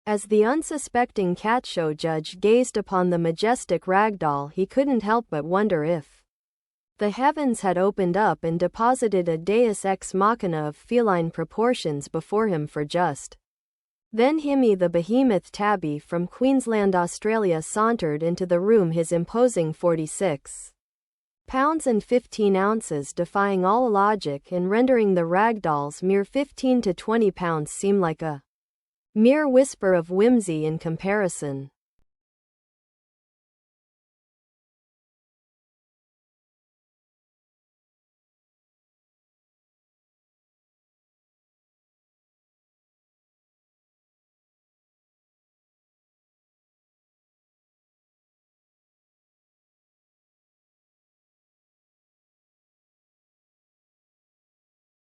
As the unsuspecting cat show judge gazed upon the majestic Ragdoll, he couldn't help but wonder if the heavens had opened up and deposited a deus ex machina of feline proportions before him for just then. Himmy the behemoth tabby from Queensland, Australia, sauntered into the room, his imposing 46 pounds and 15 ounces defying all logic and rendering the Ragdolls' mere 15 to 20 pounds seem like a mere whisper of whimsy in comparison.